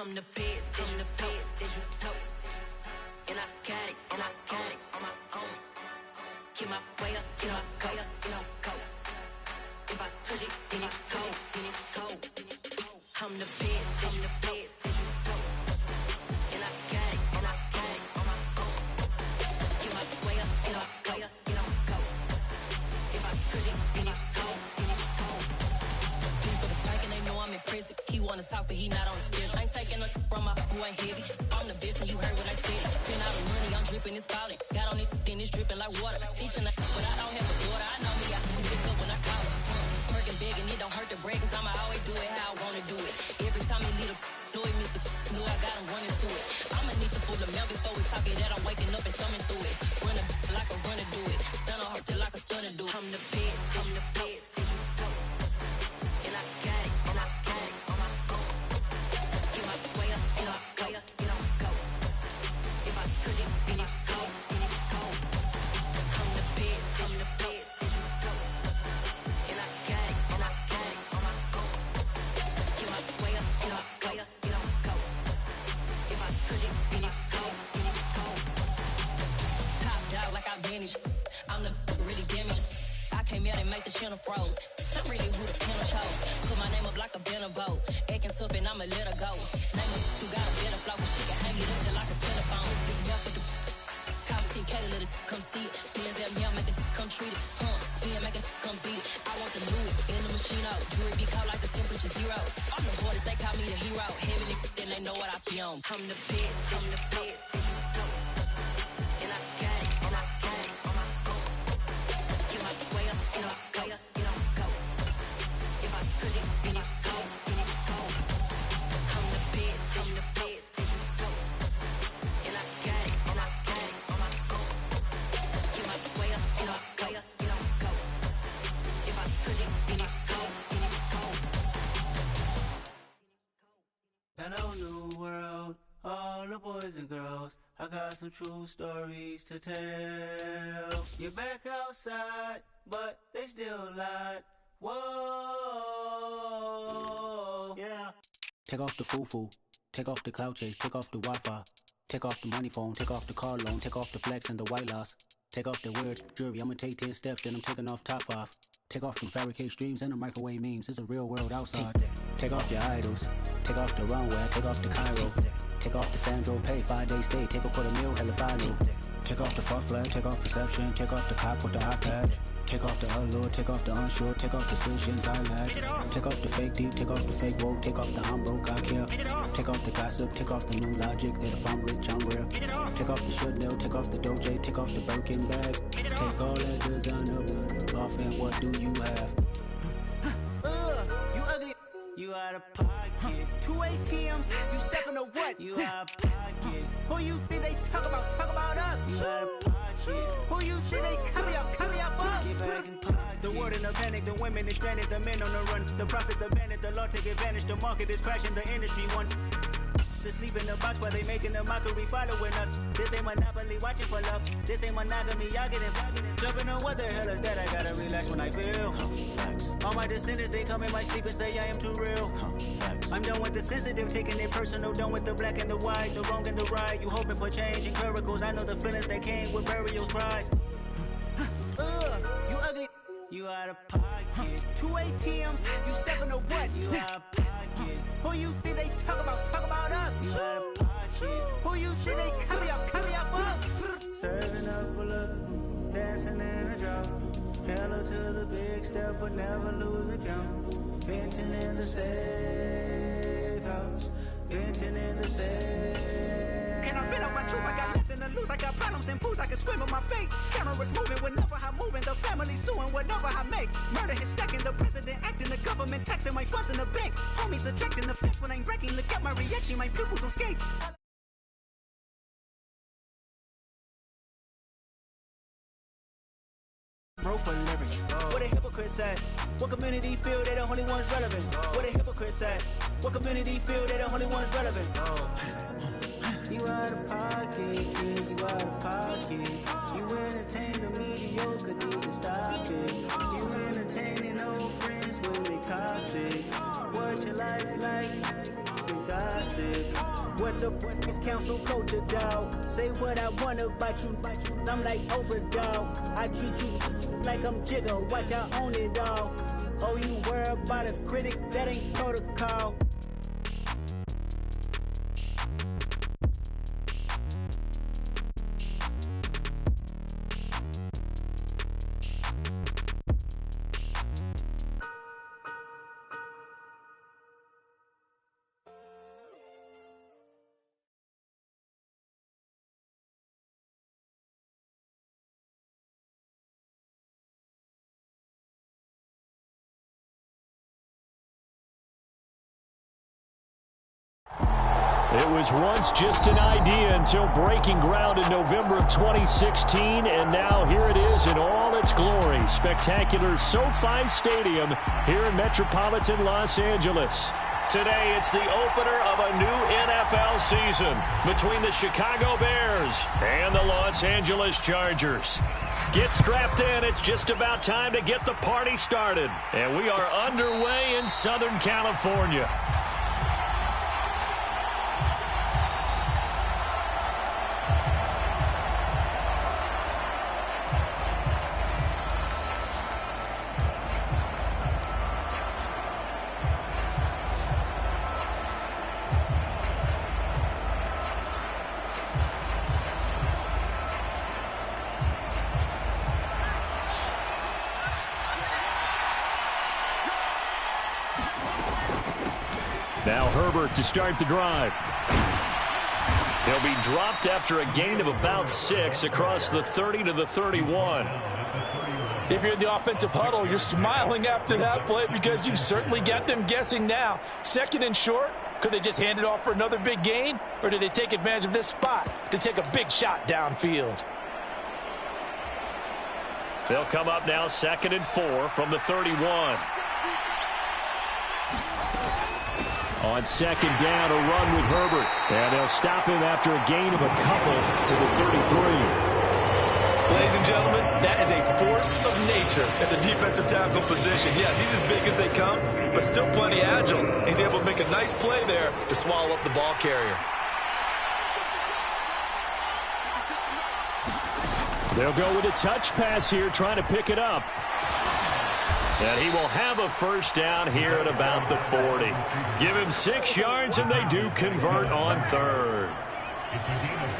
I'm the best, I'm the best, and I got it, and I got it on my own. Get my way up, get my go, go. If I touch it, then it's cold, then it's cold. I'm the best, I'm the best, and I got it, and I got it on my own. Get my way up, get my go, If I touch it, then it's cold, then it's cold. For the bike and they know I'm in prison. He wanna talk, but he not on the schedule. I ain't taking no from my who ain't heavy. I'm the best and you heard what I said. Spend all the money, I'm dripping, it's falling. Got on it, then it's dripping like water. Teaching but I don't have a daughter. I know me, I can pick up when I call her. Working big and it don't hurt to break, cause I'ma always do it how I wanna do it. Every time he lead a do it, Mr. Knew I got him running to it. I'ma need to pull the mail before we talk it that I'm waking up and thumbing through it. Run like a runner do it. Stun on her till like a stunner do it. I'm the best, I'm the best, and I got it, and I got it on my own. Get my way up, and I go. If I touch it, then it's cold, then it's cold. I'm the best, and I got it, and I got it on my own. Get my way up, and I go. If I touch it, then it's cold, then it's cold. Top dog like I manage. I'm the really damaged. I came out and make the channel froze. I'm really who the panel chose. Put my name up like a banner boat. Acting tough and I'ma let her go. Name her who got a better flow, but she can hang it up just like a telephone. Sticking up with the call TK to let it come see it. Bands that young make it come treat it. Spin make it come beat it. I want the Louis in the machine out. Jewelry be cold like the temperature zero. I'm the hardest, they call me the hero. Heavenly, then they know what I be on. I'm the best, I'm the best, and I got it, and I got it on my own. Get my way up, and I go. If I touch it, then it's cold, then it's cold. I'm the best, and I got it, and I got it on my own. Get my way up, and I go. If I touch it, then it's cold, then it's cold. Hello, new world, all the boys and girls. I got some true stories to tell. You're back outside, but they still lied. Whoa, yeah. Take off the foo-foo, take off the cloud chase, take off the Wi-Fi, take off the money phone, take off the car loan, take off the flex and the white loss, take off the weird jewelry. I'ma take 10 steps, then I'm taking off top 5. Take off them fabricate streams and the microwave memes. It's a real world outside. Take off your idols, take off the runway, take off the Cairo, take off the Sandro pay, 5-day stay, take off for the meal, hella final. Take off the fuck flag, take off perception, take off the cop with the iPad. Take off the allure, take off the unsure, take off decisions I lack. Take off the fake deep, take off the fake woke, take off the I'm broke, I care. Take off the gossip, take off the new logic, that if I'm rich, I'm real. Take off the Chanel, take off the Doja, take off the Birkin bag. Take all that designer off and what do you have? You ugly, you out of pocket. 2 ATMs, you stepping to what? You out of pocket. Who you think they talk about us? You out of pocket. Who you think they carry out for us? Get back in pocket. The world in a panic, the women is stranded, the men on the run. The profits abandoned, the law take advantage, the market is crashing, the industry wants to sleep in the box while they making a mockery following us. This ain't monopoly, watching for love. This ain't monogamy, y'all getting jumping on what the hell is that? I gotta relax when I feel. All my descendants, they come in my sleep and say I am too real. I'm done with the sensitive, taking it personal. Done with the black and the white, the wrong and the right. You hoping for change and miracles. I know the feelings that came with burial cries. You ugly, you out of pocket. 2 ATMs, you stepping to what? You out of pocket. Who you think they talk about us? You out of pocket. Who you think they carry out for us? Serving up a look, dancing in a drop. Hello to the big step, but never lose a count. Venting in the safe house, venting in the safe. Can I fit up my truth? I got nothing to lose. I got problems and fools. I can swim with my fate. Cameras moving whenever I'm moving. The family suing whatever I make. Murder is stacking. The president acting. The government taxing my funds in the bank. Homies ejecting the fence when I'm breaking. Look at my reaction. My pupils on skates. Bro for living. What a hypocrite said. What community feel they the only ones relevant? What a hypocrite said. What community feel they the only ones relevant? You out of pocket, yeah, you out of pocket. You entertain the mediocre, need to stop it. You entertaining old friends when they toxic. What your life like? The gossip. What the is council culture, dog? Say what I want about you. I'm like overdog. I treat you like I'm Jigga. Watch I own it all. Oh, you worry about a critic? That ain't protocol. It was once just an idea until breaking ground in November of 2016, and now here it is in all its glory. Spectacular SoFi Stadium here in metropolitan Los Angeles. Today, it's the opener of a new NFL season between the Chicago Bears and the Los Angeles Chargers. Get strapped in. It's just about time to get the party started. And we are underway in Southern California. Now Herbert to start the drive. He'll be dropped after a gain of about 6 across the 30 to the 31. If you're in the offensive huddle, you're smiling after that play because you certainly got them guessing now. Second and short, could they just hand it off for another big gain? Or did they take advantage of this spot to take a big shot downfield? They'll come up now 2nd and 4 from the 31. On 2nd down, a run with Herbert. And they'll stop him after a gain of a couple to the 33. Ladies and gentlemen, that is a force of nature at the defensive tackle position. Yes, he's as big as they come, but still plenty agile. He's able to make a nice play there to swallow up the ball carrier. They'll go with a touch pass here, trying to pick it up. And he will have a first down here at about the 40. Give him 6 yards, and they do convert on 3rd.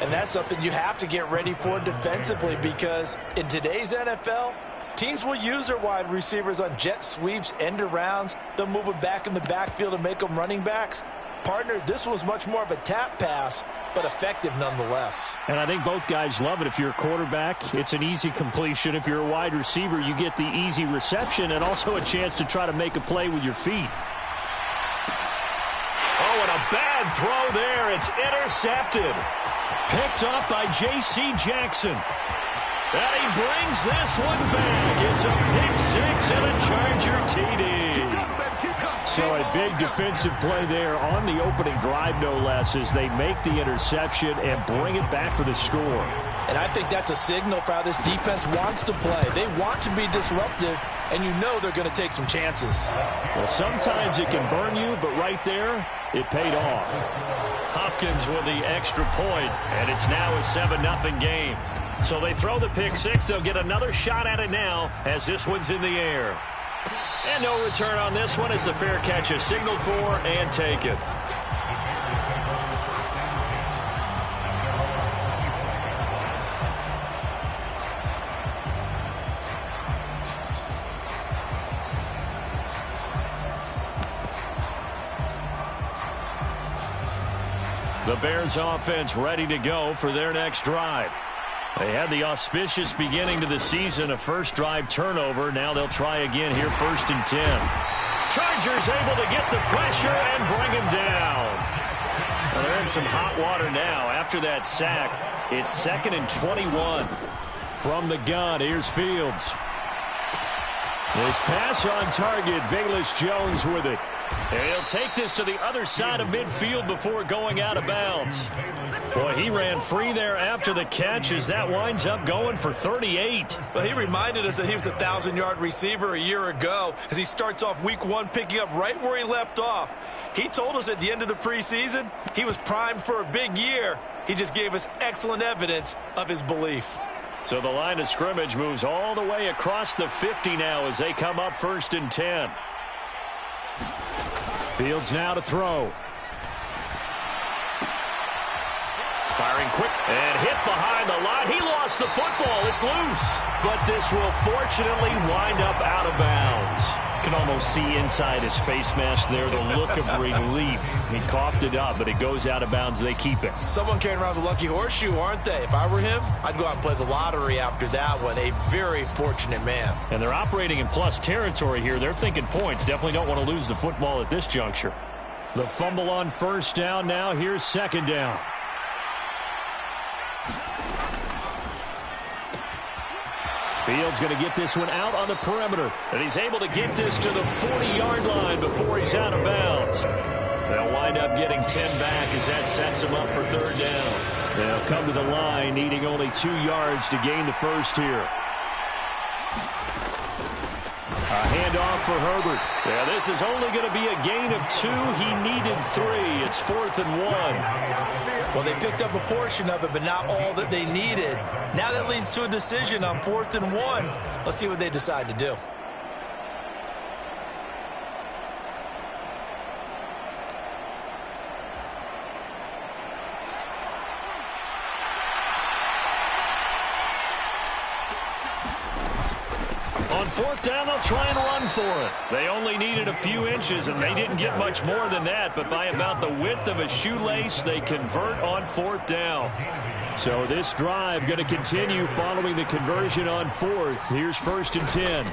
And that's something you have to get ready for defensively because in today's NFL, teams will use their wide receivers on jet sweeps, end arounds. They'll move them back in the backfield and make them running backs. Partner, this was much more of a tap pass, but effective nonetheless. And I think both guys love it. If you're a quarterback, it's an easy completion. If you're a wide receiver, you get the easy reception and also a chance to try to make a play with your feet. Oh, and a bad throw there. It's intercepted. Picked up by J.C. Jackson. And he brings this one back. It's a pick 6 and a Charger TD. So a big defensive play there on the opening drive, no less, as they make the interception and bring it back for the score. And I think that's a signal for how this defense wants to play. They want to be disruptive, and you know they're going to take some chances. Well, sometimes it can burn you, but right there, it paid off. Hopkins with the extra point, and it's now a 7-0 game. So they throw the pick 6. They'll get another shot at it now as this one's in the air. And no return on this one as the fair catch is signaled for and taken. The Bears offense ready to go for their next drive. They had the auspicious beginning to the season, a first drive turnover. Now they'll try again here, 1st and 10. Chargers able to get the pressure and bring him down. Well, they're in some hot water now. After that sack, it's 2nd and 21. From the gun, here's Fields. His pass on target, Velus Jones with it. And he'll take this to the other side of midfield before going out of bounds. Boy, he ran free there after the catch as that winds up going for 38. Well, he reminded us that he was a 1,000-yard receiver a year ago as he starts off week 1 picking up right where he left off. He told us at the end of the preseason he was primed for a big year. He just gave us excellent evidence of his belief. So the line of scrimmage moves all the way across the 50 now as they come up 1st and 10. Fields now to throw. Firing quick and hit behind the line. He lost the football. It's loose. But this will fortunately wind up out of bounds. You can almost see inside his face mask there the look of relief. He coughed it up, but it goes out of bounds. They keep it. Someone carrying around the lucky horseshoe, aren't they? If I were him, I'd go out and play the lottery after that one. A very fortunate man. And they're operating in plus territory here. They're thinking points. Definitely don't want to lose the football at this juncture. The fumble on 1st down now. Here's 2nd down. Fields going to get this one out on the perimeter. And he's able to get this to the 40-yard line before he's out of bounds. They'll wind up getting 10 back as that sets him up for 3rd down. They'll come to the line needing only 2 yards to gain the first here. A handoff for Herbert. Yeah, this is only going to be a gain of 2. He needed 3. It's 4th and 1. Well, they picked up a portion of it, but not all that they needed. Now that leads to a decision on 4th and 1. Let's see what they decide to do. On 4th down, they'll try and run for it. They only needed a few inches, and they didn't get much more than that. But by about the width of a shoelace, they convert on 4th down. So this drive going to continue following the conversion on 4th. Here's 1st and 10.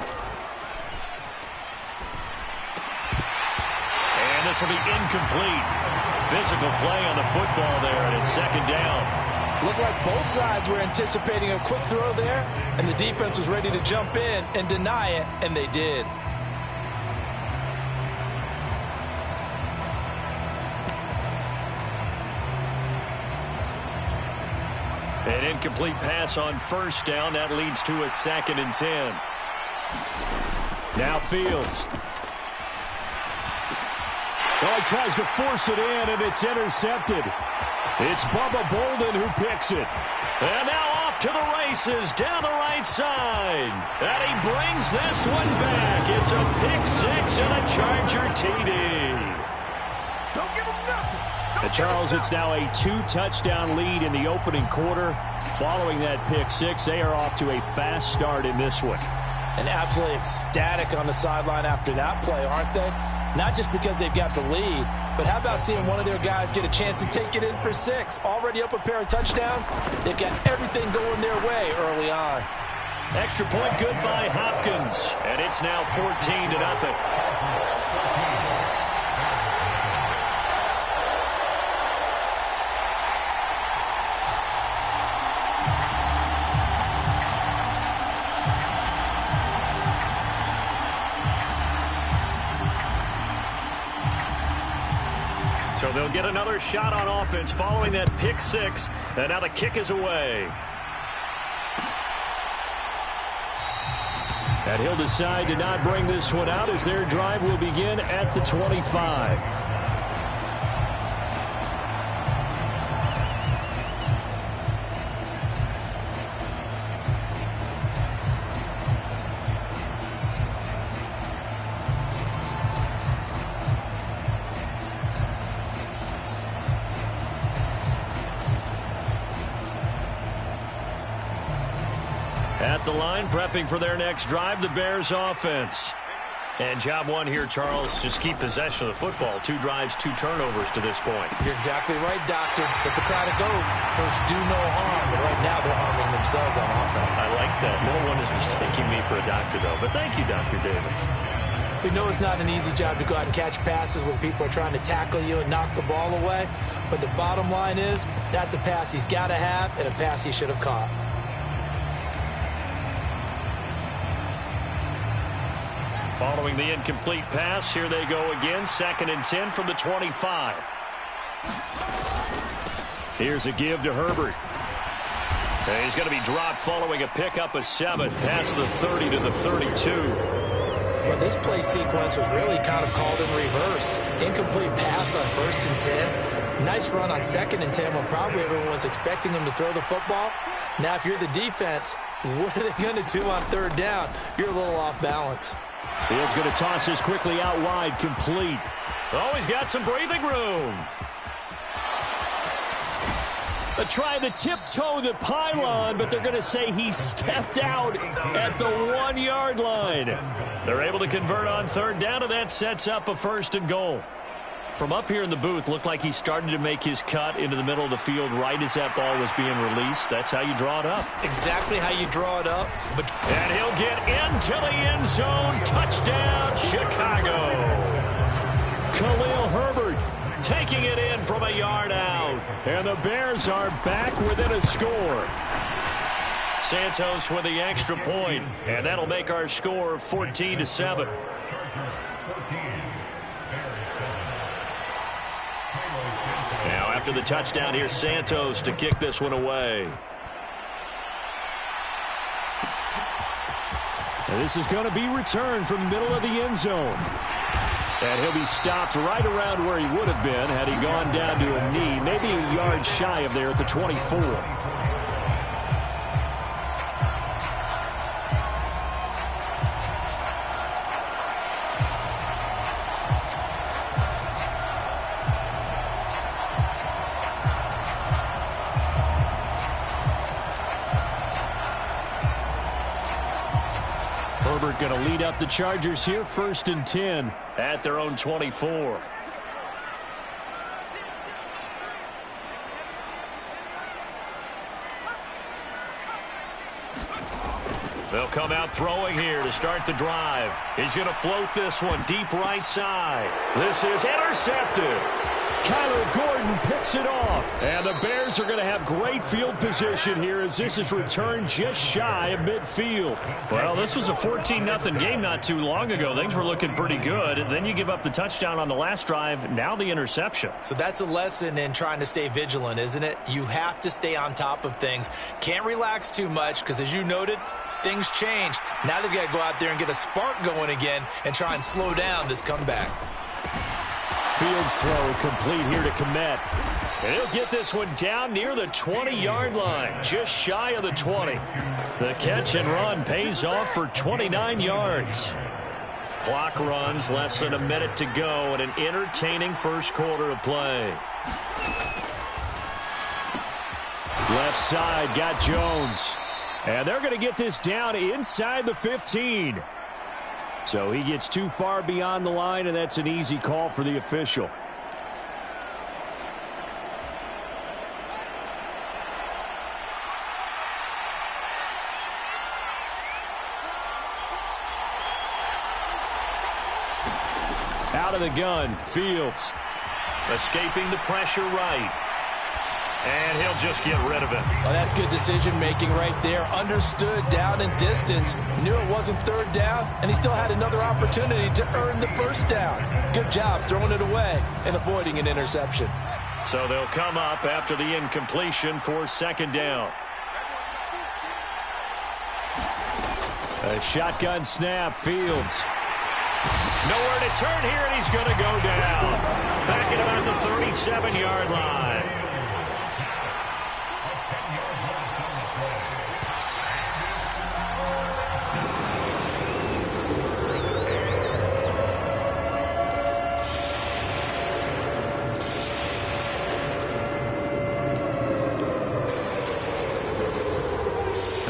And this will be incomplete. Physical play on the football there, and it's 2nd down. Looked like both sides were anticipating a quick throw there, and the defense was ready to jump in and deny it, and they did. An incomplete pass on 1st down. That leads to a 2nd and 10. Now Fields. Oh, he tries to force it in, and it's intercepted. It's Bubba Bolden who picks it. And now off to the races down the right side. And he brings this one back. It's a pick 6 and a Charger TD. Don't give him nothing. And Charles, it's now a 2-touchdown lead in the opening quarter. Following that pick 6, they are off to a fast start in this one. And absolutely ecstatic on the sideline after that play, aren't they? Not just because they've got the lead, but how about seeing one of their guys get a chance to take it in for 6? Already up a pair of touchdowns. They've got everything going their way early on. Extra point good by Hopkins. And it's now 14-0. So they'll get another shot on offense following that pick 6. And now the kick is away. And he'll decide to not bring this one out as their drive will begin at the 25. At the line, prepping for their next drive, the Bears offense. And job one here, Charles, just keep possession of the football. 2 drives, 2 turnovers to this point. You're exactly right, Doctor. Hippocratic oath. First, do no harm. But right now, they're harming themselves on offense. I like that. No one is mistaking me for a doctor, though. But thank you, Dr. Davis. We know it's not an easy job to go out and catch passes when people are trying to tackle you and knock the ball away. But the bottom line is, that's a pass he's got to have and a pass he should have caught. Following the incomplete pass, here they go again. 2nd and 10 from the 25. Here's a give to Herbert. And he's going to be dropped following a pickup of 7 past the 30 to the 32. Well, this play sequence was really kind of called in reverse. Incomplete pass on 1st and 10. Nice run on 2nd and 10 when probably everyone was expecting him to throw the football. Now, if you're the defense, what are they going to do on 3rd down? You're a little off balance. Fields going to toss this quickly out wide, complete. Oh, he's got some breathing room. They're trying to tiptoe the pylon, but they're going to say he stepped out at the 1-yard line. They're able to convert on 3rd down, and that sets up a 1st and goal. From up here in the booth, looked like he started to make his cut into the middle of the field right as that ball was being released. That's how you draw it up. Exactly how you draw it up. And he'll get into the end zone. Touchdown, Chicago. Khalil Herbert taking it in from a yard out. And the Bears are back within a score. Santos with the extra point, and that'll make our score 14-7. Now after the touchdown, here's Santos to kick this one away. And this is going to be returned from the middle of the end zone. And he'll be stopped right around where he would have been had he gone down to a knee, maybe a yard shy of there at the 24. Herbert going to lead up the Chargers here, 1st and 10 at their own 24. They'll come out throwing here to start the drive. He's going to float this one deep right side. This is intercepted. Kyler Gordon picks it off. And the Bears are going to have great field position here as this is returned just shy of midfield. Well, this was a 14-0 game not too long ago. Things were looking pretty good. And then you give up the touchdown on the last drive. Now the interception. So that's a lesson in trying to stay vigilant, isn't it? You have to stay on top of things. Can't relax too much because, as you noted, things change. Now they've got to go out there and get a spark going again and try and slow down this comeback. Fields throw complete here to Kmet. And he'll get this one down near the 20-yard line, just shy of the 20. The catch and run pays off for 29 yards. Clock runs, less than a minute to go, and an entertaining first quarter of play. Left side, got Jones. And they're going to get this down inside the 15. So he gets too far beyond the line, and that's an easy call for the official. Out of the gun, Fields. Escaping the pressure right. And he'll just get rid of it. Well, that's good decision-making right there. Understood down and distance. Knew it wasn't 3rd down, and he still had another opportunity to earn the 1st down. Good job throwing it away and avoiding an interception. So they'll come up after the incompletion for 2nd down. A shotgun snap, Fields. Nowhere to turn here, and he's going to go down. Back at about the 37-yard line.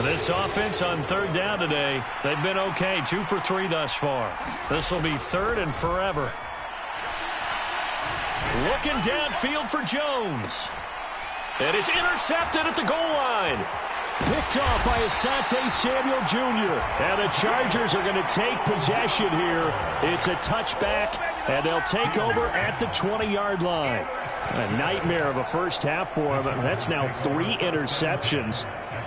This offense on 3rd down today, they've been okay. 2 for 3 thus far. This will be 3rd and forever. Looking downfield for Jones. And it's intercepted at the goal line. Picked off by Asante Samuel Jr. And the Chargers are going to take possession here. It's a touchback, and they'll take over at the 20-yard line. A nightmare of a first half for him. That's now 3 interceptions.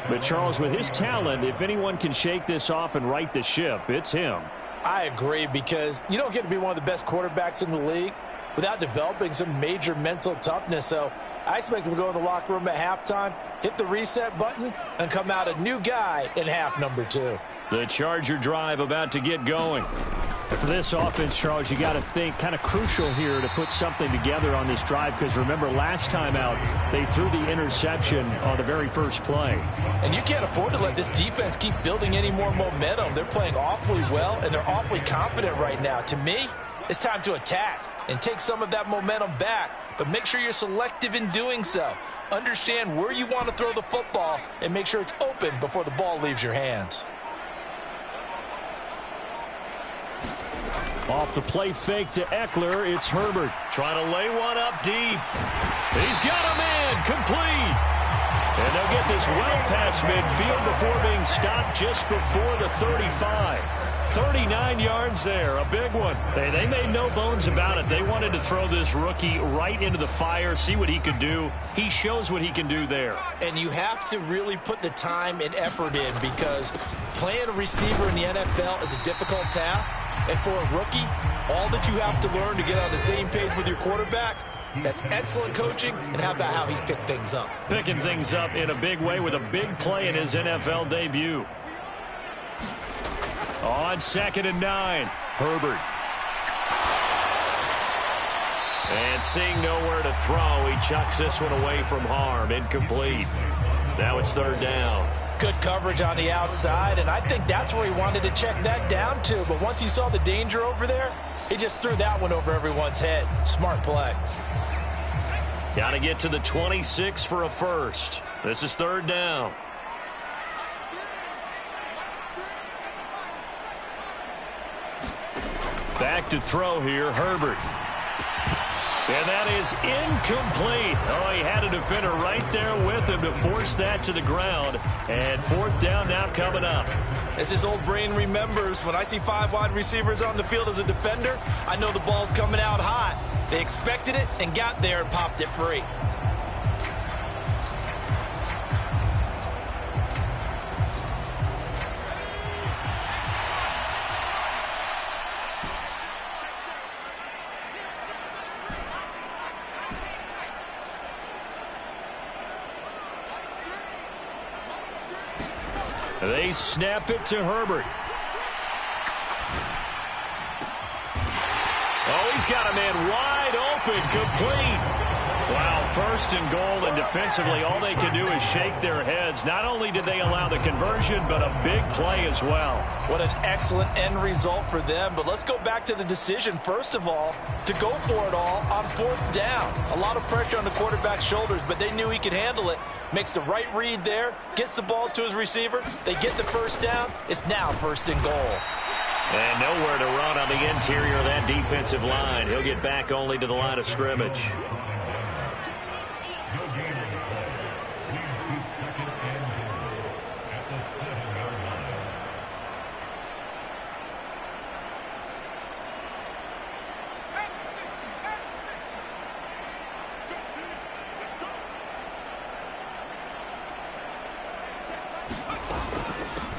But, Charles, with his talent, if anyone can shake this off and right the ship, it's him. I agree, because you don't get to be one of the best quarterbacks in the league without developing some major mental toughness. So I expect him to go in the locker room at halftime, hit the reset button, and come out a new guy in half number 2. The Charger drive about to get going. For this offense, Charles, you got to think kind of crucial here to put something together on this drive, because remember last time out they threw the interception on the very first play. And you can't afford to let this defense keep building any more momentum. They're playing awfully well, and they're awfully confident right now. To me, it's time to attack and take some of that momentum back, but make sure you're selective in doing so. Understand where you want to throw the football and make sure it's open before the ball leaves your hands. Off the play fake to Eckler, it's Herbert. Trying to lay one up deep. He's got him in, complete. And they'll get this well past midfield before being stopped just before the 35. 39 yards there, a big one. They made no bones about it. They wanted to throw this rookie right into the fire, see what he could do. He shows what he can do there. And you have to really put the time and effort in, because playing a receiver in the NFL is a difficult task. And for a rookie, all that you have to learn to get on the same page with your quarterback, that's excellent coaching. And how about how he's picked things up? Picking things up in a big way with a big play in his NFL debut. On 2nd and 9, Herbert. And seeing nowhere to throw, he chucks this one away from harm. Incomplete. Now it's 3rd down. Good coverage on the outside, and I think that's where he wanted to check that down to. But once he saw the danger over there, he just threw that one over everyone's head. Smart play. Got to get to the 26 for a first. This is 3rd down. Back to throw here, Herbert. And that is incomplete. Oh, he had a defender right there with him to force that to the ground. And 4th down now coming up. As his old brain remembers, when I see 5 wide receivers on the field as a defender, I know the ball's coming out hot. They expected it and got there and popped it free. They snap it to Herbert. Oh, he's got a man wide open, complete. Wow, 1st and goal, and defensively all they can do is shake their heads. Not only did they allow the conversion, but a big play as well. What an excellent end result for them. But let's go back to the decision, first of all, to go for it all on 4th down. A lot of pressure on the quarterback's shoulders, but they knew he could handle it. Makes the right read there, gets the ball to his receiver. They get the 1st down. It's now 1st and goal. And nowhere to run on the interior of that defensive line. He'll get back only to the line of scrimmage.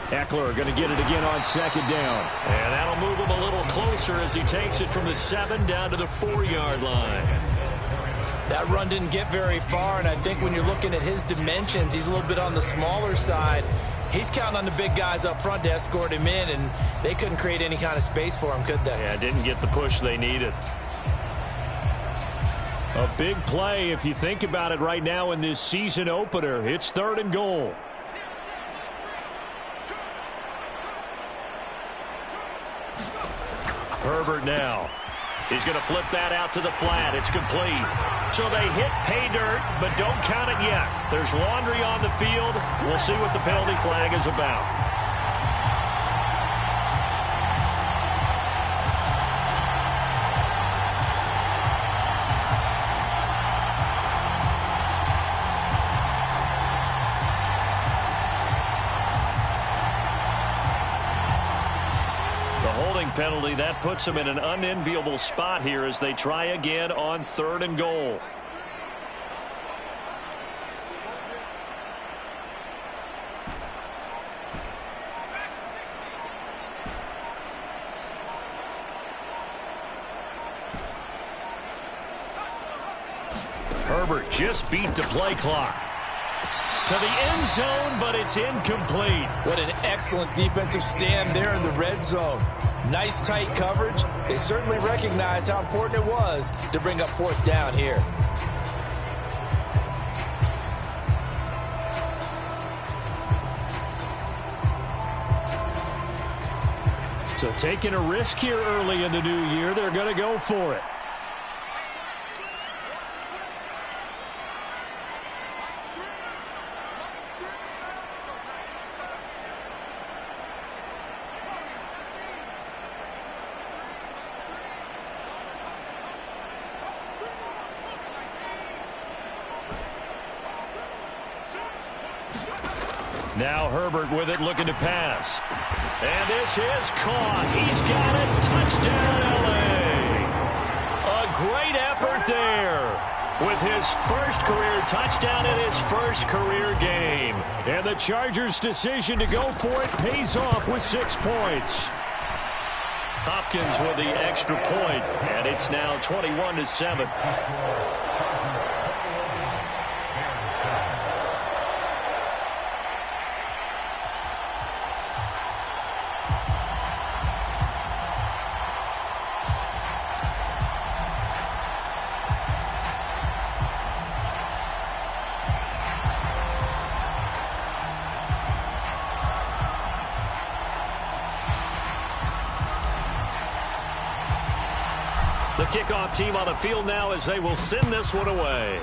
Eckler going to get it again on 2nd down. And that'll move him a little closer as he takes it from the 7 down to the 4-yard line. That run didn't get very far, and I think when you're looking at his dimensions, he's a little bit on the smaller side. He's counting on the big guys up front to escort him in, and they couldn't create any kind of space for him, could they? Yeah, didn't get the push they needed. A big play if you think about it right now in this season opener. It's 3rd and goal. Herbert now. He's going to flip that out to the flat. It's complete. So they hit pay dirt, but don't count it yet. There's laundry on the field. We'll see what the penalty flag is about. Penalty that puts them in an unenviable spot here as they try again on 3rd and goal. just beat the play clock. To the end zone, but it's incomplete. What an excellent defensive stand there in the red zone. Nice tight coverage. They certainly recognized how important it was to bring up fourth down here. So taking a risk here early in the new year, they're going to go for it. Now Herbert with it, looking to pass. And this is caught. He's got it. Touchdown, L.A. A great effort there with his first career touchdown in his first career game. And the Chargers' decision to go for it pays off with 6 points. Hopkins with the extra point, and it's now 21-7. The kickoff team on the field now as they will send this one away.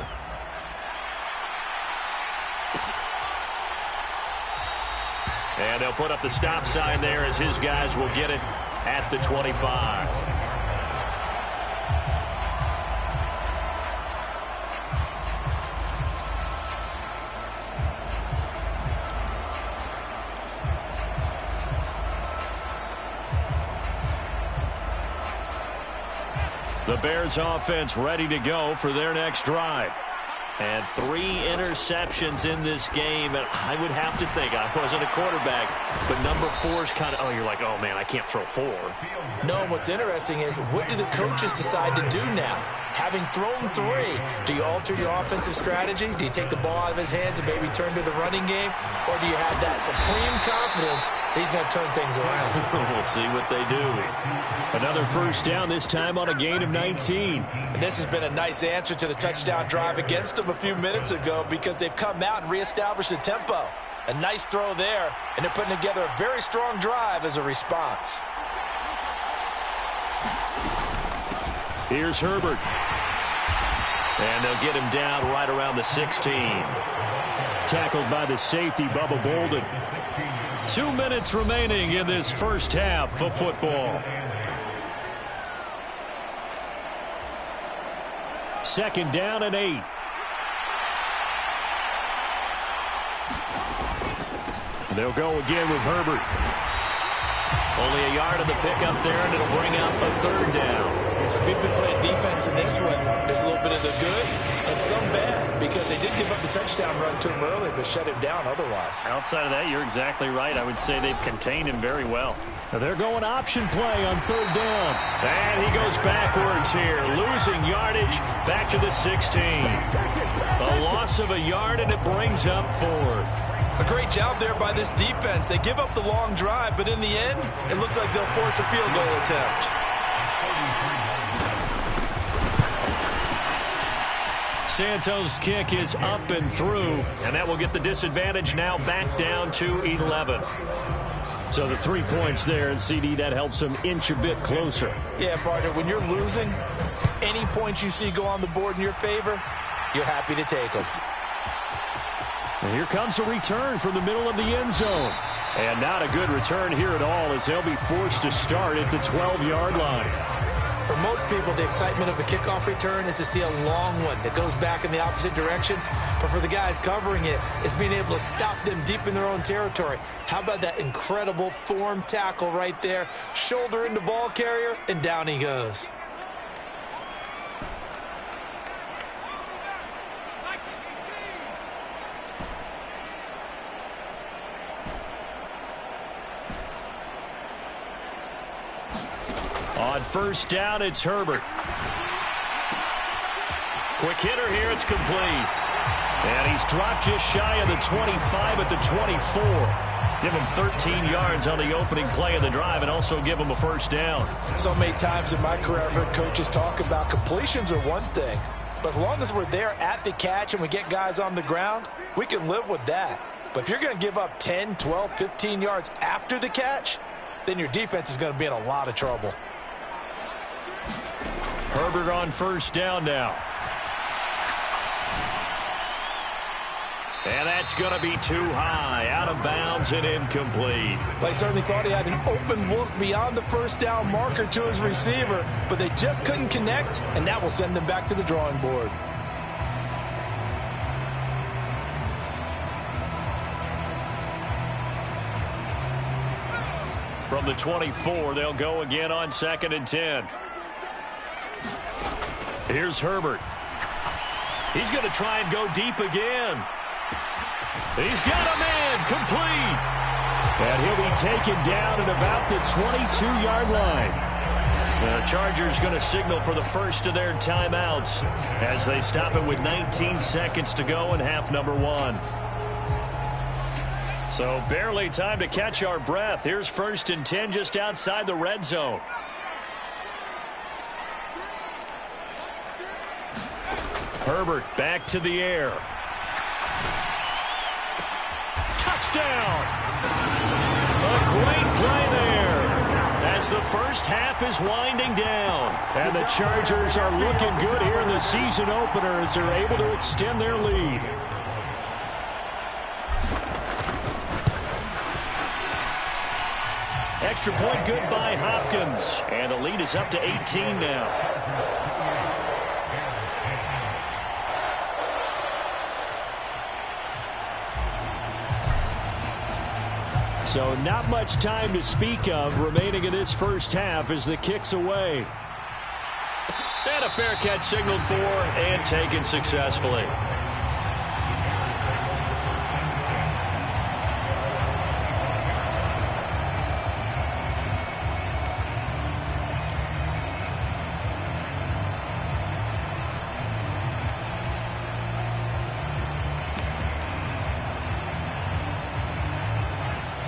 And they'll put up the stop sign there as his guys will get it at the 25. The Bears offense ready to go for their next drive. And 3 interceptions in this game. And I would have to think, I wasn't a quarterback, but number 4 is kind of, you're like, oh, man, I can't throw 4. No, and what's interesting is, what do the coaches decide to do now? Having thrown 3, do you alter your offensive strategy? Do you take the ball out of his hands and maybe turn to the running game? Or do you have that supreme confidence that he's going to turn things around? We'll see what they do. Another first down, this time on a gain of 19. And this has been a nice answer to the touchdown drive against them a few minutes ago, because they've come out and reestablished the tempo. A nice throw there, and they're putting together a very strong drive as a response. Here's Herbert. And they'll get him down right around the 16. Tackled by the safety, Bubba Bolden. 2 minutes remaining in this first half of football. Second down and 8. They'll go again with Herbert. Only a yard of the pickup there, and it'll bring up a third down. So if you've been playing defense in this one, there's a little bit of the good and some bad, because they did give up the touchdown run to him early, but shut him down otherwise. Outside of that, you're exactly right. I would say they've contained him very well. They're going option play on third down. And he goes backwards here, losing yardage back to the 16. A loss of a yard, and it brings up fourth. A great job there by this defense. They give up the long drive, but in the end, it looks like they'll force a field goal attempt. Santos' kick is up and through, and that will get the disadvantage now back down to 11. So the 3 points there, and CD, that helps them inch a bit closer. Yeah, partner, when you're losing, any points you see go on the board in your favor, you're happy to take them. And here comes a return from the middle of the end zone. And not a good return here at all, as they'll be forced to start at the 12-yard line. For most people, the excitement of a kickoff return is to see a long one that goes back in the opposite direction. But for the guys covering it, it's being able to stop them deep in their own territory. How about that incredible form tackle right there? Shoulder into ball carrier, and down he goes. On first down, it's Herbert. Quick hitter here. It's complete. And he's dropped just shy of the 25 at the 24. Give him 13 yards on the opening play of the drive and also give him a first down. So many times in my career I've heard coaches talk about completions are one thing, but as long as we're there at the catch and we get guys on the ground, we can live with that. But if you're going to give up 10, 12, 15 yards after the catch, then your defense is going to be in a lot of trouble. Herbert on first down now. And that's going to be too high, out of bounds and incomplete. They certainly thought he had an open look beyond the first down marker to his receiver, but they just couldn't connect, and that will send them back to the drawing board. From the 24, they'll go again on 2nd and 10. Here's Herbert. He's going to try and go deep again. He's got a man complete. And he'll be taken down at about the 22-yard line. The Chargers going to signal for the first of their timeouts as they stop it with 19 seconds to go in half number 1. So barely time to catch our breath. Here's 1st and 10 just outside the red zone. Herbert back to the air. Touchdown! A great play there as the first half is winding down. And the Chargers are looking good here in the season opener as they're able to extend their lead. Extra point good by Hopkins. And the lead is up to 18 now. So not much time to speak of remaining in this first half as the kick's away. And a fair catch signaled for and taken successfully.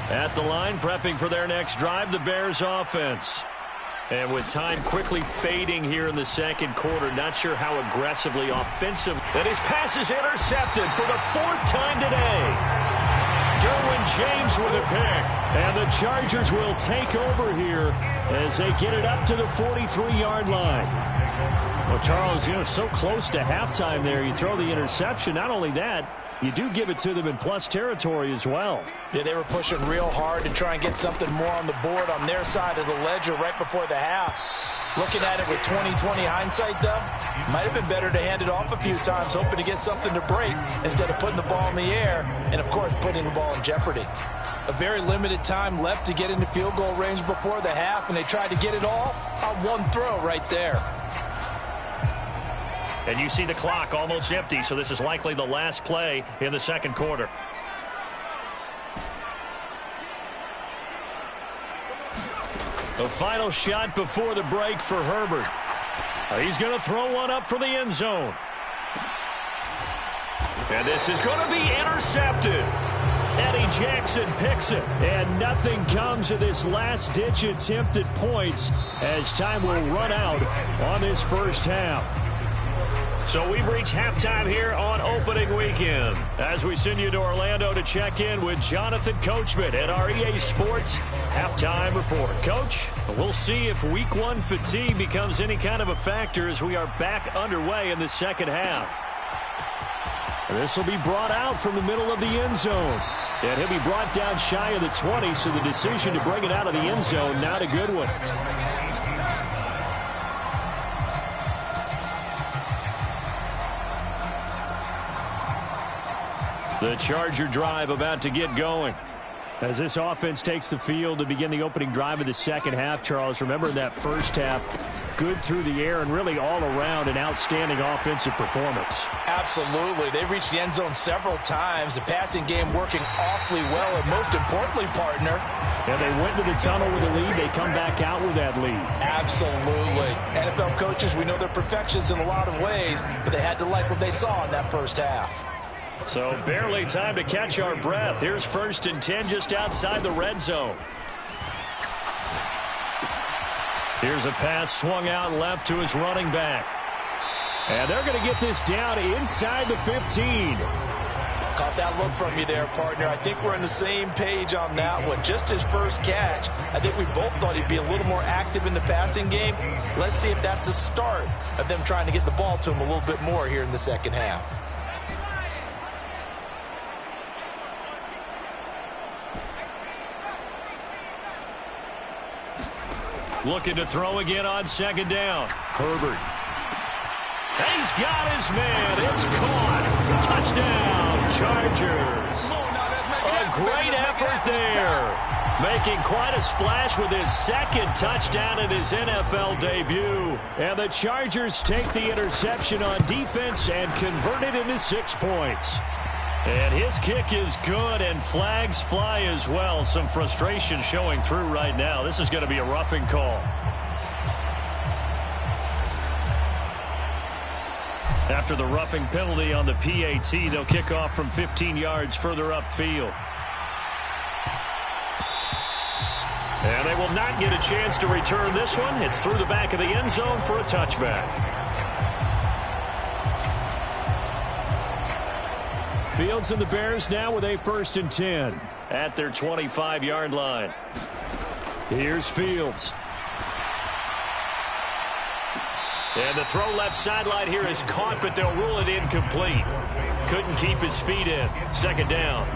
At the line, prepping for their next drive, the Bears offense. And with time quickly fading here in the second quarter, not sure how aggressively offensive. And his pass is intercepted for the 4th time today. Derwin James with a pick. And the Chargers will take over here as they get it up to the 43-yard line. Well, Charles, so close to halftime there. You throw the interception. Not only that, you do give it to them in plus territory as well. Yeah, they were pushing real hard to try and get something more on the board on their side of the ledger right before the half. Looking at it with 20/20 hindsight, though, might have been better to hand it off a few times, hoping to get something to break instead of putting the ball in the air and, of course, putting the ball in jeopardy. A very limited time left to get into field goal range before the half, and they tried to get it all on one throw right there. And you see the clock almost empty, so this is likely the last play in the second quarter. The final shot before the break for Herbert. He's going to throw one up for the end zone. And this is going to be intercepted. Eddie Jackson picks it. And nothing comes of this last-ditch attempt at points as time will run out on this first half. So we've reached halftime here on opening weekend as we send you to Orlando to check in with Jonathan Coachman at our EA Sports Halftime Report. Coach, we'll see if Week 1 fatigue becomes any kind of a factor as we are back underway in the second half. This will be brought out from the middle of the end zone. And he'll be brought down shy of the 20, so the decision to bring it out of the end zone, not a good one. The Charger drive about to get going. As this offense takes the field to begin the opening drive of the second half, Charles, remember in that first half, good through the air and really all around an outstanding offensive performance. Absolutely. They reached the end zone several times. The passing game working awfully well, and most importantly, partner. And they went to the tunnel with a lead. They come back out with that lead. Absolutely. NFL coaches, we know they're perfectionists in a lot of ways, but they had to like what they saw in that first half. So barely time to catch our breath. Here's 1st and 10 just outside the red zone. Here's a pass swung out left to his running back. And they're going to get this down inside the 15. Caught that look from you there, partner. I think we're on the same page on that one. Just his first catch, I think we both thought he'd be a little more active in the passing game. Let's see if that's the start of them trying to get the ball to him a little bit more here in the second half. Looking to throw again on 2nd down. Herbert. He's got his man. It's caught. Touchdown, Chargers. A great effort there. Making quite a splash with his 2nd touchdown in his NFL debut. And the Chargers take the interception on defense and convert it into 6 points. And his kick is good, and flags fly as well. Some frustration showing through right now. This is going to be a roughing call. After the roughing penalty on the PAT, they'll kick off from 15 yards further upfield. And they will not get a chance to return this one. It's through the back of the end zone for a touchback. Fields and the Bears now with a 1st and 10 at their 25-yard line. Here's Fields. And the throw left sideline here is caught, but they'll rule it incomplete. Couldn't keep his feet in. 2nd down.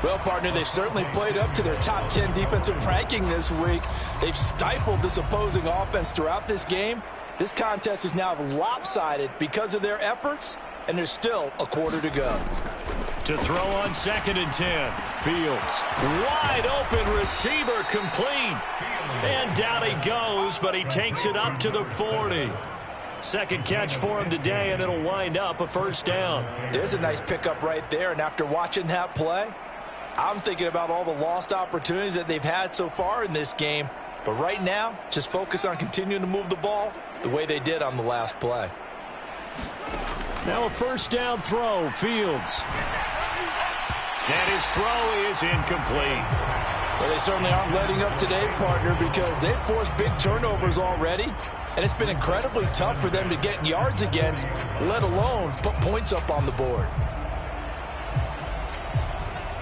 Well, partner, they've certainly played up to their top 10 defensive ranking this week. They've stifled this opposing offense throughout this game. This contest is now lopsided because of their efforts, and there's still a quarter to go. To throw on 2nd and 10. Fields. Wide open receiver complete. And down he goes, but he takes it up to the 40. 2nd catch for him today, and it'll wind up a 1st down. There's a nice pickup right there, and after watching that play, I'm thinking about all the lost opportunities that they've had so far in this game. But right now, just focus on continuing to move the ball the way they did on the last play. Now a 1st down throw. Fields. And his throw is incomplete. Well, they certainly aren't letting up today, partner, because they've forced big turnovers already, and it's been incredibly tough for them to get yards against, let alone put points up on the board.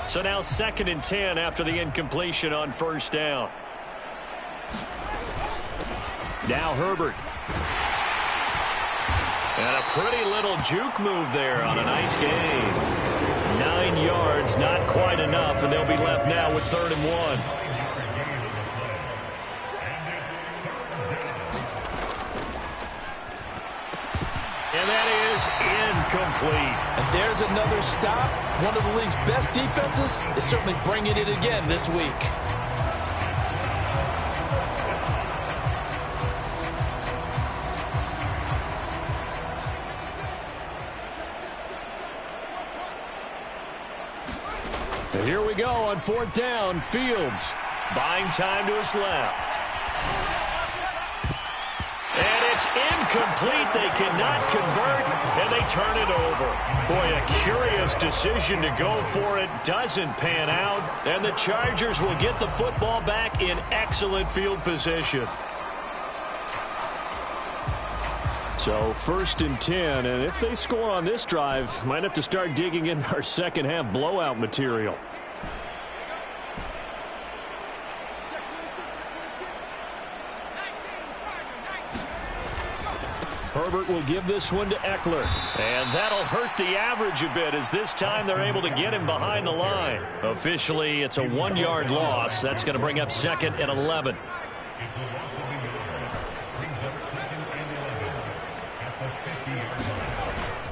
So now 2nd and 10 after the incompletion on 1st down. Now Herbert. And a pretty little juke move there on a nice game. 9 yards, not quite enough, and they'll be left now with 3rd and 1. And that is incomplete. And there's another stop. One of the league's best defenses is certainly bringing it again this week. And here we go on 4th down. Fields buying time to his left. And it's incomplete. They cannot convert, and they turn it over. Boy, a curious decision to go for it. Doesn't pan out, and the Chargers will get the football back in excellent field position. So 1st and 10, and if they score on this drive, might have to start digging in our second half blowout material. Herbert will give this one to Eckler. And that'll hurt the average a bit, as this time they're able to get him behind the line. Officially, it's a 1-yard loss. That's going to bring up 2nd and 11.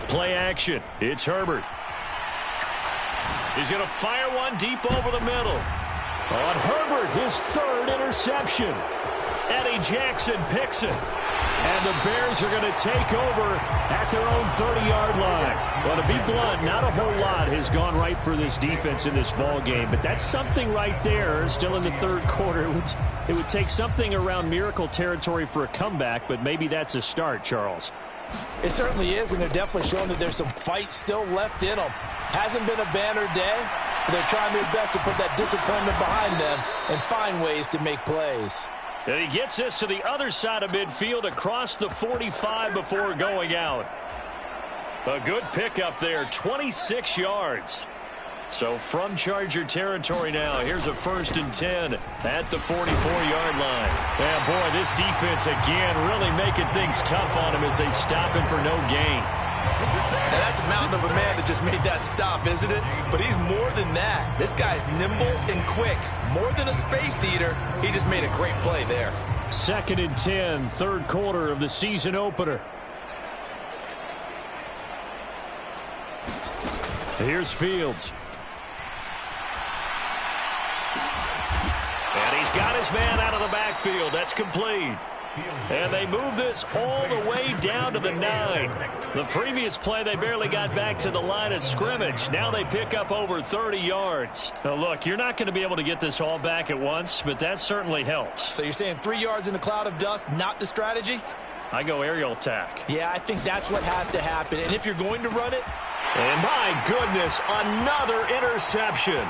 Play action. It's Herbert. He's going to fire one deep over the middle. On Herbert, his third interception. Eddie Jackson picks it. And the Bears are going to take over at their own 30-yard line. Well, to be blunt, not a whole lot has gone right for this defense in this ball game, but that's something right there. Still in the third quarter. It would take something around miracle territory for a comeback, but maybe that's a start, Charles. It certainly is, and they're definitely showing that there's some fight still left in them. Hasn't been a banner day, but they're trying their best to put that disappointment behind them and find ways to make plays. And he gets this to the other side of midfield across the 45 before going out. A good pickup there, 26 yards. So from Charger territory now, here's a 1st and 10 at the 44-yard line. Yeah, boy, this defense again really making things tough on him as they stop him for no gain. Now that's a mountain of a man that just made that stop, isn't it? But he's more than that. This guy's nimble and quick. More than a space eater. He just made a great play there. 2nd and 10, third quarter of the season opener. Here's Fields. And he's got his man out of the backfield. That's complete. And they move this all the way down to the 9. The previous play, they barely got back to the line of scrimmage. Now they pick up over 30 yards. Now, look, you're not going to be able to get this all back at once, but that certainly helps. So you're saying 3 yards in a cloud of dust, not the strategy? I go aerial attack. Yeah, I think that's what has to happen. And if you're going to run it... And my goodness, another interception.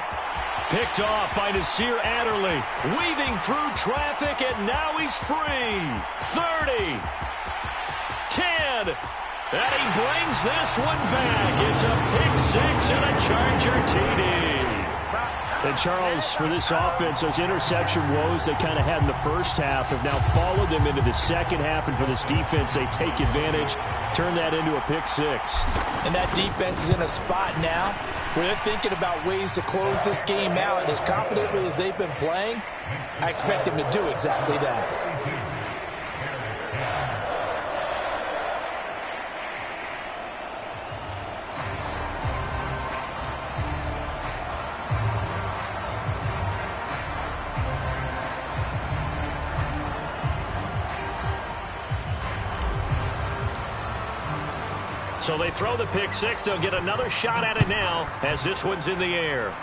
Picked off by Nasir Adderley. Weaving through traffic, and now he's free. 30. 10. And he brings this one back. It's a pick 6 and a Charger TD. And Charles, for this offense, those interception woes they kind of had in the first half have now followed them into the second half. And for this defense, they take advantage, turn that into a pick 6. And that defense is in a spot now where they're thinking about ways to close this game out. And as confidently as they've been playing, I expect them to do exactly that. So they throw the pick 6. They'll get another shot at it now as this one's in the air.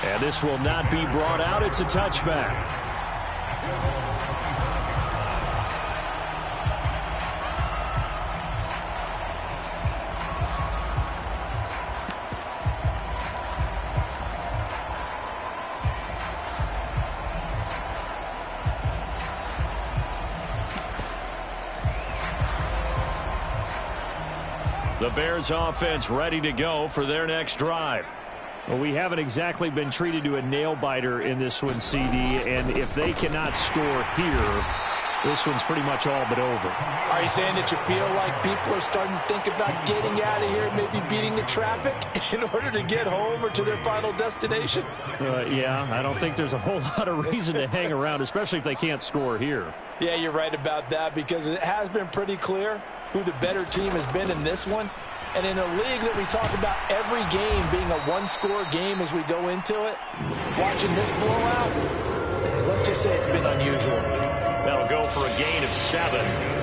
And this will not be brought out. It's a touchback. The Bears offense ready to go for their next drive. Well, we haven't exactly been treated to a nail-biter in this one, CD, and if they cannot score here, this one's pretty much all but over. Are you saying that you feel like people are starting to think about getting out of here, maybe beating the traffic in order to get home or to their final destination? Yeah, I don't think there's a whole lot of reason to hang around, especially if they can't score here. Yeah, you're right about that, because it has been pretty clear who the better team has been in this one. And in a league that we talk about every game being a one-score game as we go into it, watching this blowout, let's just say it's been unusual. That'll go for a gain of 7,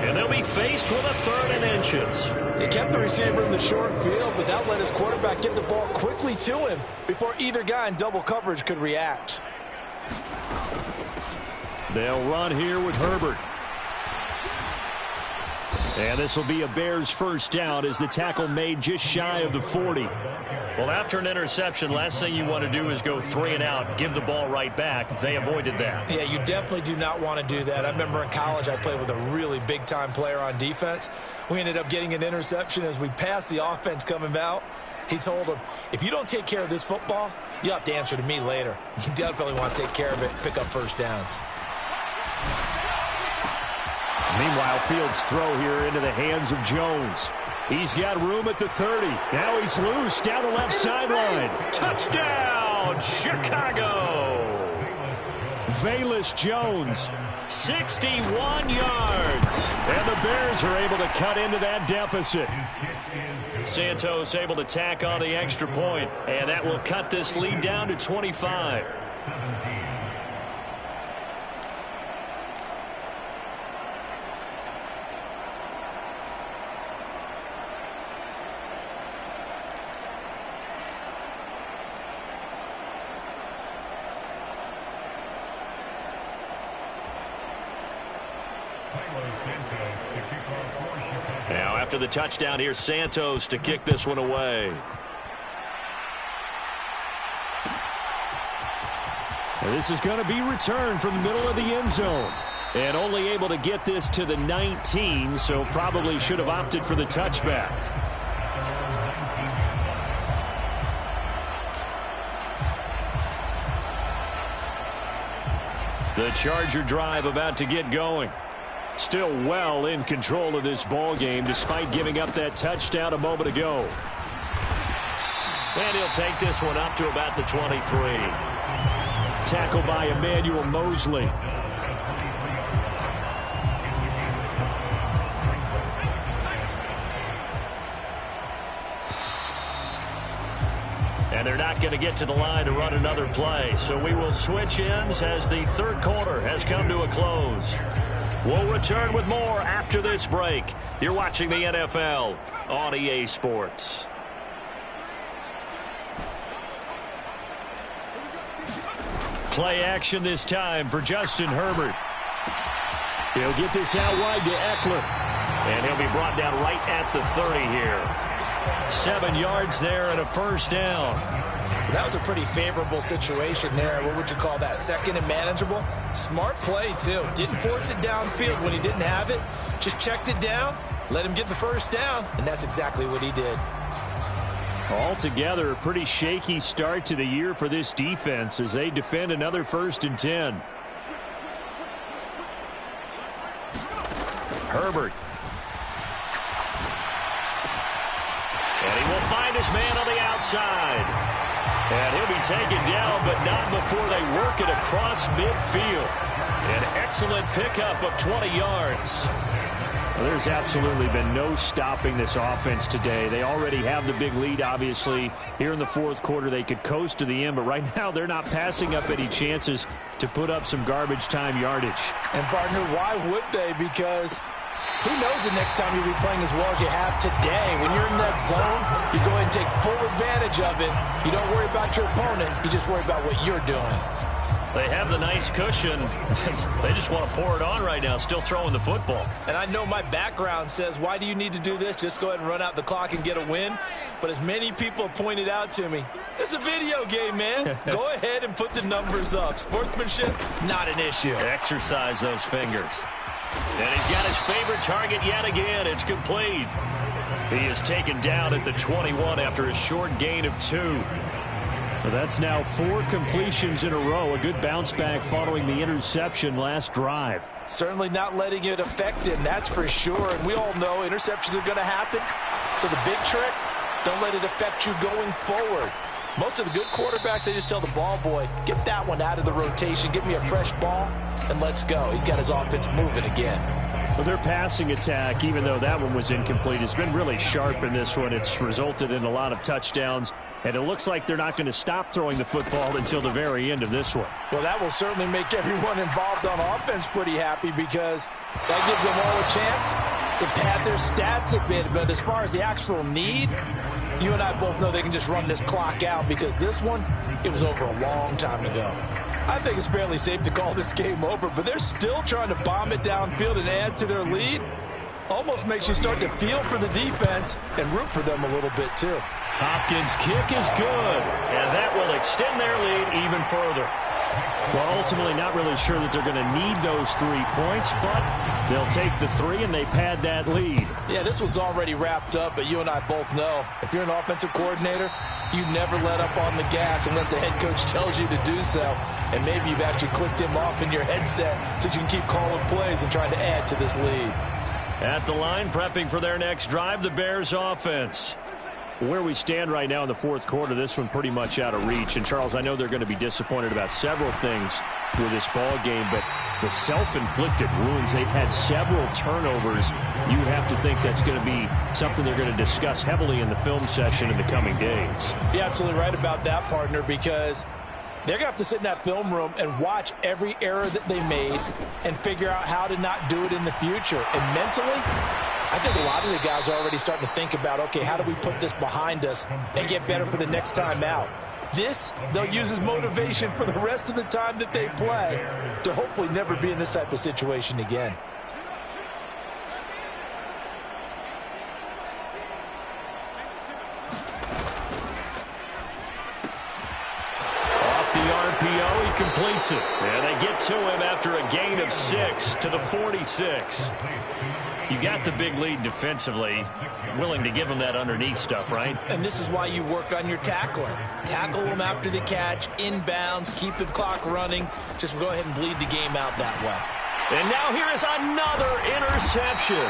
and they'll be faced with a 3rd and inches. He kept the receiver in the short field, but that let his quarterback get the ball quickly to him before either guy in double coverage could react. They'll run here with Herbert. And this will be a Bears first down as the tackle made just shy of the 40. Well, after an interception, last thing you want to do is go 3 and out, give the ball right back. They avoided that. Yeah, you definitely do not want to do that. I remember in college I played with a really big-time player on defense. We ended up getting an interception as we passed the offense coming out. He told him, if you don't take care of this football, you'll have to answer to me later. You definitely want to take care of it, pick up first downs. Meanwhile, Fields' throw here into the hands of Jones. He's got room at the 30. Now he's loose down the left sideline. Touchdown, Chicago! Velus Jones, 61 yards. And the Bears are able to cut into that deficit. Santos able to tack on the extra point, and that will cut this lead down to 25. Now, after the touchdown, here's Santos to kick this one away. And this is going to be returned from the middle of the end zone. And only able to get this to the 19, so probably should have opted for the touchback. The Charger drive about to get going. Still well in control of this ball game despite giving up that touchdown a moment ago. And he'll take this one up to about the 23. Tackled by Emmanuel Mosley. And they're not going to get to the line to run another play. So we will switch ends as the third quarter has come to a close. We'll return with more after this break. You're watching the NFL on EA Sports. Play action this time for Justin Herbert. He'll get this out wide to Eckler. And he'll be brought down right at the 30 here. 7 yards there and a first down. That was a pretty favorable situation there. What would you call that? Second and manageable? Smart play, too. Didn't force it downfield when he didn't have it. Just checked it down, let him get the first down, and that's exactly what he did. Altogether, a pretty shaky start to the year for this defense as they defend another 1st and 10. Herbert. And he will find his man on the outside. And he'll be taken down, but not before they work it across midfield. An excellent pickup of 20 yards. Well, there's absolutely been no stopping this offense today. They already have the big lead, obviously. Here in the fourth quarter, they could coast to the end, but right now they're not passing up any chances to put up some garbage time yardage. And, partner, why would they? Because who knows the next time you'll be playing as well as you have today. When you're in that zone, you go ahead and take full advantage of it. You don't worry about your opponent. You just worry about what you're doing. They have the nice cushion. They just want to pour it on right now, still throwing the football. And I know my background says, why do you need to do this? Just go ahead and run out the clock and get a win. But as many people have pointed out to me, it's a video game, man. Go ahead and put the numbers up. Sportsmanship, not an issue. Exercise those fingers. And he's got his favorite target yet again. It's complete. He is taken down at the 21 after a short gain of 2. Well, that's now 4 completions in a row. A good bounce back following the interception last drive. Certainly not letting it affect him, that's for sure. And we all know interceptions are going to happen. So the big trick, don't let it affect you going forward. Most of the good quarterbacks, they just tell the ball boy, get that one out of the rotation, give me a fresh ball, and let's go. He's got his offense moving again. Well, their passing attack, even though that one was incomplete, has been really sharp in this one. It's resulted in a lot of touchdowns, and it looks like they're not going to stop throwing the football until the very end of this one. Well, that will certainly make everyone involved on offense pretty happy because that gives them all a chance to pad their stats a bit. But as far as the actual need, you and I both know they can just run this clock out because this one, it was over a long time ago. I think it's fairly safe to call this game over, but they're still trying to bomb it downfield and add to their lead. Almost makes you start to feel for the defense and root for them a little bit too. Hopkins' kick is good, and that will extend their lead even further. Well, ultimately not really sure that they're going to need those 3 points, but they'll take the 3 and they pad that lead. Yeah, this one's already wrapped up, but you and I both know if you're an offensive coordinator, you never let up on the gas unless the head coach tells you to do so. And maybe you've actually clicked him off in your headset so you can keep calling plays and trying to add to this lead. At the line, prepping for their next drive, the Bears offense. Where we stand right now in the fourth quarter, this one pretty much out of reach. And, Charles, I know they're going to be disappointed about several things with this ball game, but the self-inflicted wounds, they've had several turnovers. You would have to think that's going to be something they're going to discuss heavily in the film session in the coming days. You're absolutely right about that, partner, because they're going to have to sit in that film room and watch every error that they made and figure out how to not do it in the future. And mentally, I think a lot of the guys are already starting to think about, okay, how do we put this behind us and get better for the next time out? This, they'll use as motivation for the rest of the time that they play to hopefully never be in this type of situation again. Off the RPO, he completes it. And they get to him after a gain of 6 to the 46. You got the big lead defensively, willing to give them that underneath stuff, right? And this is why you work on your tackling. Tackle them after the catch, inbounds, keep the clock running. Just go ahead and bleed the game out that way. And now here is another interception.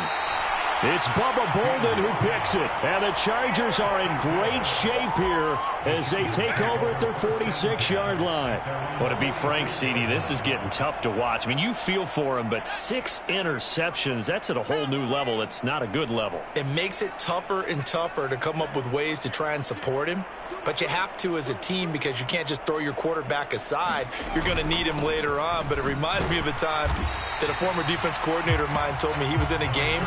It's Bubba Bolden who picks it. And the Chargers are in great shape here as they take over at their 46-yard line. Well, to be frank, CD, this is getting tough to watch. I mean, you feel for him, but 6 interceptions, that's at a whole new level. It's not a good level. It makes it tougher and tougher to come up with ways to try and support him. But you have to as a team because you can't just throw your quarterback aside. You're going to need him later on. But it reminded me of a time that a former defense coordinator of mine told me he was in a game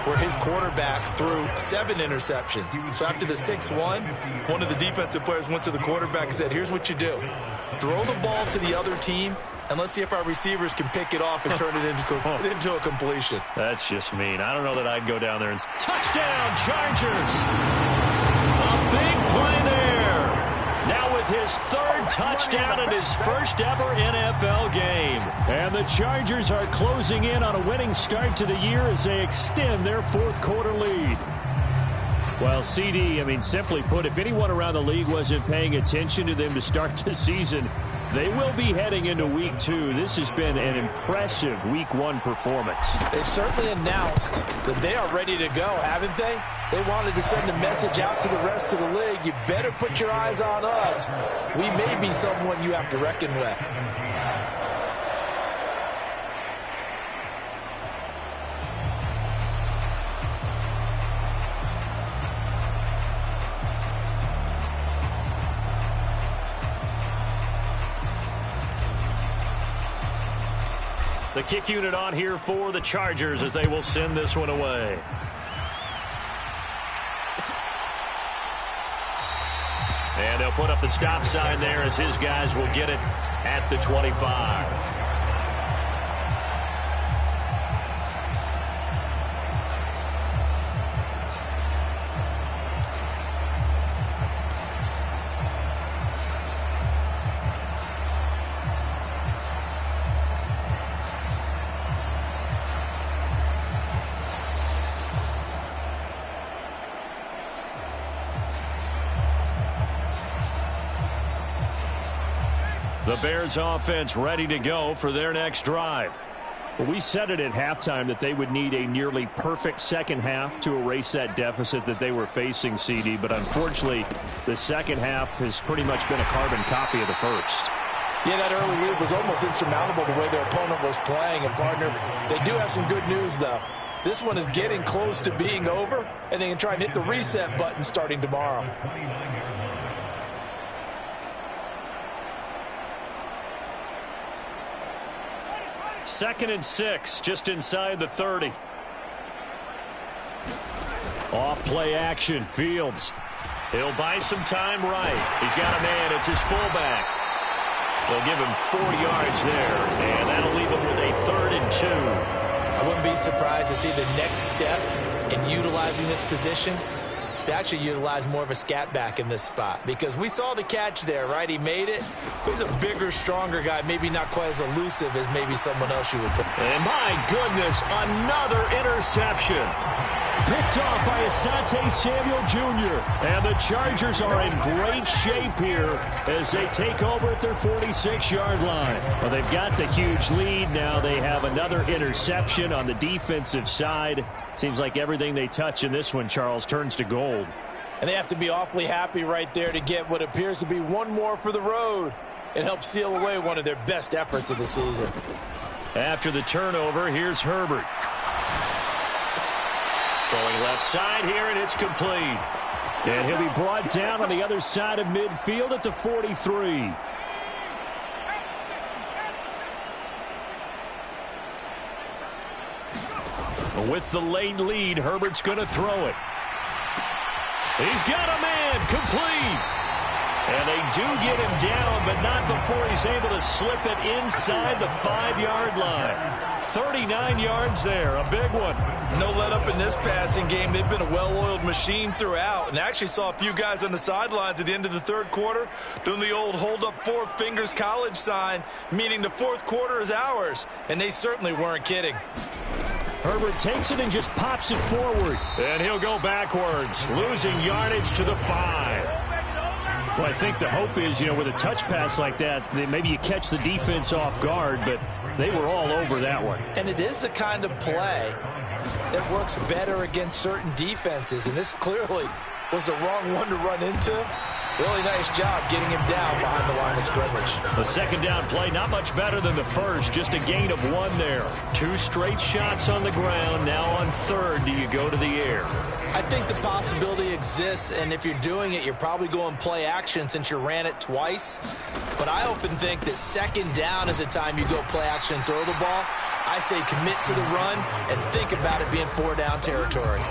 where his quarterback threw 7 interceptions. So after the 6-1, one of the defensive players went to the quarterback and said, here's what you do. Throw the ball to the other team, and let's see if our receivers can pick it off and turn it into a completion. That's just mean. I don't know that I'd go down there and... Touchdown, Chargers! A big play there. Now with his 3rd touchdown in his first ever NFL game. And the Chargers are closing in on a winning start to the year as they extend their fourth quarter lead. Well, CD, I mean, simply put, if anyone around the league wasn't paying attention to them to start the season, they will be heading into Week 2. This has been an impressive Week 1 performance. They've certainly announced that they are ready to go, haven't they? They wanted to send a message out to the rest of the league. You better put your eyes on us. We may be someone you have to reckon with. The kick unit on here for the Chargers as they will send this one away. And they'll put up the stop sign there as his guys will get it at the 25. The Bears offense ready to go for their next drive. Well, we said it at halftime that they would need a nearly perfect second half to erase that deficit that they were facing, CD. But unfortunately, the second half has pretty much been a carbon copy of the first. Yeah, that early lead was almost insurmountable the way their opponent was playing. And, partner, they do have some good news, though. This one is getting close to being over, and they can try and hit the reset button starting tomorrow. Second and 6, just inside the 30. Off play action, Fields. He'll buy some time right. He's got a man, it's his fullback. They'll give him 4 yards there, and that'll leave him with a 3rd and 2. I wouldn't be surprised to see the next step in utilizing this position is to actually utilize more of a scat back in this spot, because we saw the catch there, right? He made it. He's a bigger, stronger guy, maybe not quite as elusive as maybe someone else you would put. And my goodness, another interception. Picked off by Asante Samuel Jr. And the Chargers are in great shape here as they take over at their 46-yard line. Well, they've got the huge lead. Now they have another interception on the defensive side. Seems like everything they touch in this one, Charles, turns to gold. And they have to be awfully happy right there to get what appears to be one more for the road. It helps seal away one of their best efforts of the season. After the turnover, here's Herbert. Throwing left side here, and it's complete. And he'll be brought down on the other side of midfield at the 43. With the late lead, Herbert's going to throw it. He's got a man, complete. And they do get him down, but not before he's able to slip it inside the 5-yard line. 39 yards there, a big one. No let up in this passing game. They've been a well-oiled machine throughout, and actually saw a few guys on the sidelines at the end of the third quarter doing the old hold up 4 fingers college sign, meaning the fourth quarter is ours, and they certainly weren't kidding. Herbert takes it and just pops it forward. And he'll go backwards, losing yardage to the 5. Well, I think the hope is, with a touch pass like that maybe you catch the defense off guard, but they were all over that one. And it is the kind of play that works better against certain defenses, and this clearly was the wrong one to run into. Really nice job getting him down behind the line of scrimmage. The second down play, not much better than the first, just a gain of 1 there. 2 straight shots on the ground. Now on third, do you go to the air? I think the possibility exists, and if you're doing it, you're probably going play action since you ran it twice. But I often think that second down is a time you go play action and throw the ball. I say commit to the run and think about it being 4-down territory.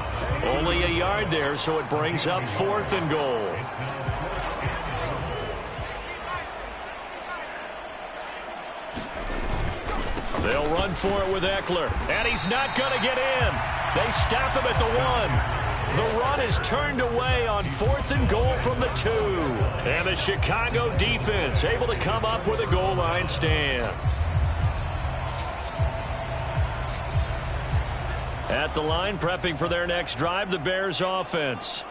Only a yard there, so it brings up 4th and goal. They'll run for it with Eckler, and he's not going to get in. They stop him at the 1. The run is turned away on 4th and goal from the 2. And the Chicago defense able to come up with a goal line stand. At the line, prepping for their next drive, the Bears offense.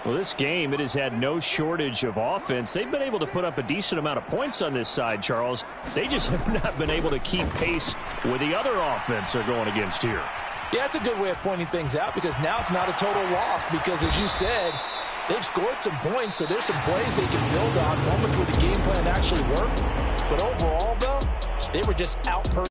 Well, this game, it has had no shortage of offense. They've been able to put up a decent amount of points on this side, Charles. They just have not been able to keep pace with the other offense they're going against here. Yeah, it's a good way of pointing things out because now it's not a total loss because, as you said, they've scored some points, so there's some plays they can build on, moments where the game plan actually worked. But overall, though, they were just out-personed